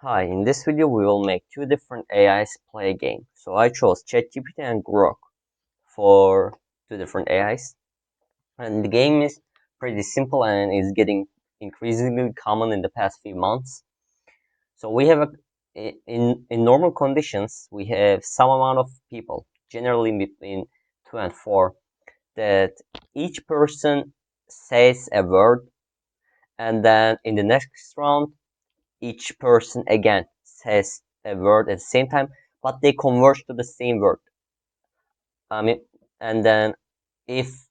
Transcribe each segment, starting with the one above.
Hi, in this video we will make two different AIs play a game. So I chose ChatGPT and Grok for two different AIs. And the game is pretty simple and is getting increasingly common in the past few months. So we have in normal conditions, we have some amount of people, generally between 2 and 4, that each person says a word, and then in the next round each person again says a word at the same time, but they converge to the same word. I mean, and then if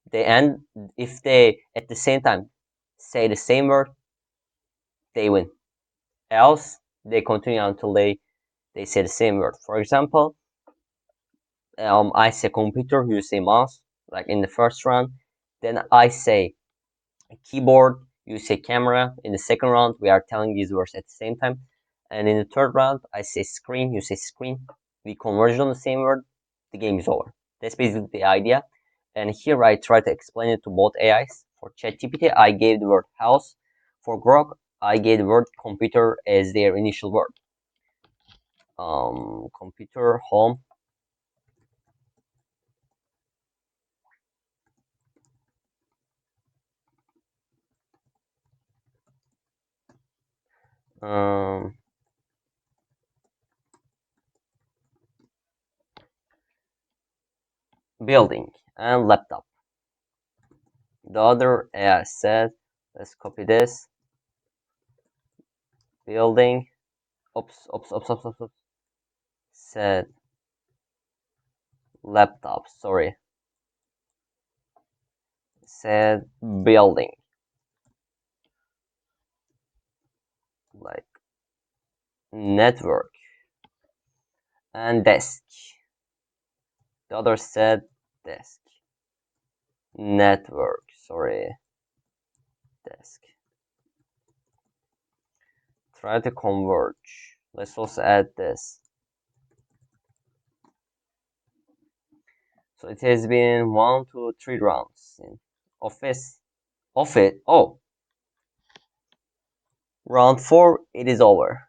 they end, if they at the same time say the same word, they win. Else, they continue until they say the same word. For example, I say computer, you say mouse, like in the first round. Then I say keyboard, you say camera. In the second round, we are telling these words at the same time. And in the third round, I say screen, you say screen. We converge on the same word, the game is over. That's basically the idea. And here I try to explain it to both AIs. For ChatGPT, I gave the word house. For Grok, I gave the word computer as their initial word. Computer, home. Um, Building and laptop. The other AI said, let's copy this. Building. Oops. Said laptop, sorry. Said building. Like network and desk. The other said desk. Network, sorry. Desk. Try to converge. Let's also add this. So it has been 1, 2, 3 rounds in office. Oh, round 4, it is over.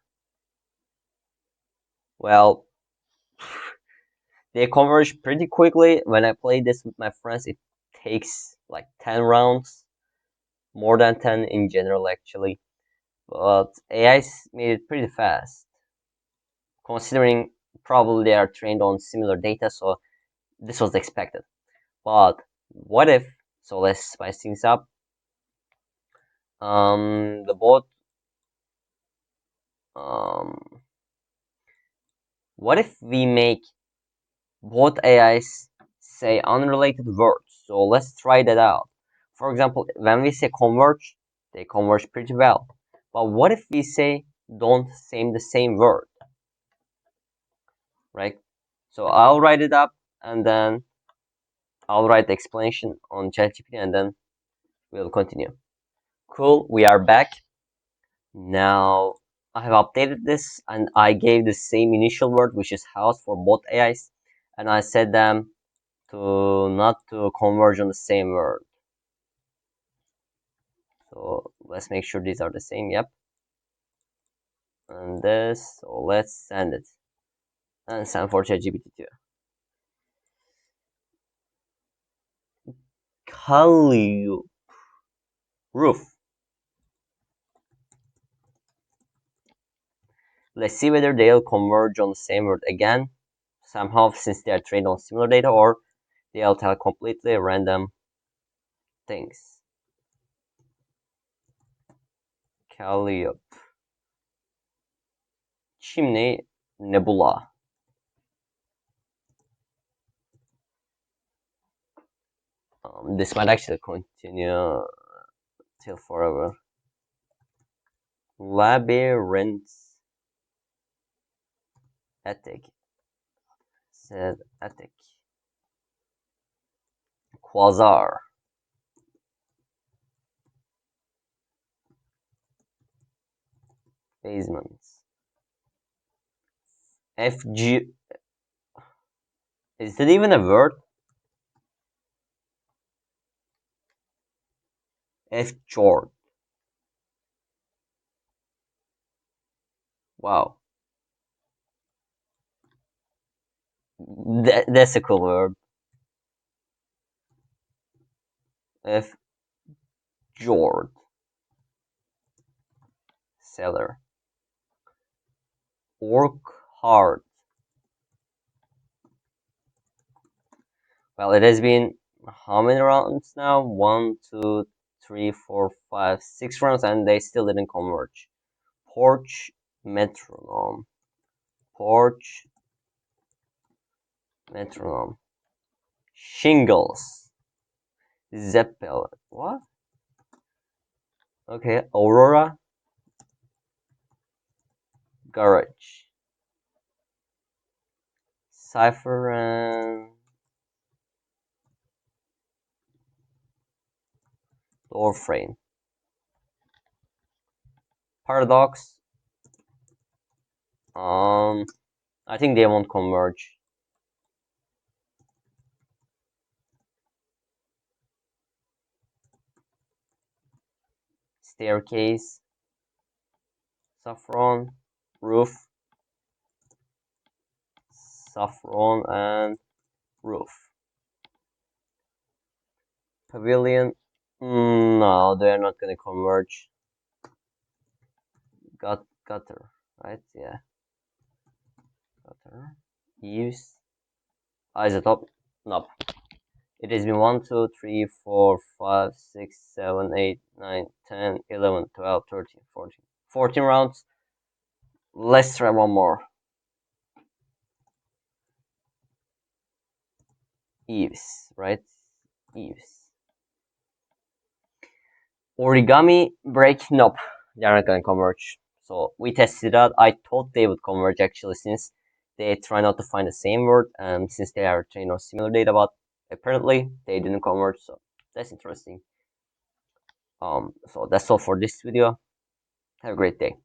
Well, they converge pretty quickly. When I play this with my friends, it takes like 10 rounds, more than 10 in general, actually. But AI made it pretty fast, considering probably they are trained on similar data, so this was expected. But what if? So let's spice things up. The both. Um, what if we make both AIs say unrelated words? So let's try that out. For example, when we say converge, they converge pretty well. But what if we say don't say the same word, right? So I'll write it up and then I'll write the explanation on ChatGPT and then we'll continue. Cool, we are back. Now I have updated this and I gave the same initial word, which is house, for both AIs, and I set them to not to converge on the same word. So let's make sure these are the same. Yep. And this, so let's send it and send for ChatGPT too. Kalyu roof. Let's see whether they'll converge on the same word again somehow, since they are trained on similar data, or they'll tell completely random things. Calliope. Chimney nebula. This might actually continue till forever. Labyrinth. Attic. Said attic. Quasar. Basements. FG. Is it even a word? F short. Wow, that's a cool word. F Jord seller. Work hard. Well, it has been how many rounds now? One, two, three, four, five, 6 rounds, and they still didn't converge. Porch metronome. Porch metronome. Shingles. Zeppelin. What? Okay. Aurora. Garage. Cipher and door frame. Paradox. Um, I think they won't converge. Staircase. Saffron. Roof. Saffron and roof. Pavilion. No, they're not gonna converge. Gutter, right? Yeah, gutter. Use. Isotope. Nope. It has been 1, 2, 3, 4, 5, 6, 7, 8, 9, 10, 11, 12, 13, 14. 14 rounds. Let's try one more. Eaves, right? Eaves. Origami break. Nope. They're not gonna converge. So we tested out. I thought they would converge actually, since they try not to find the same word, and since they are trained on similar data, but apparently they didn't converge. So that's interesting. So that's all for this video. Have a great day.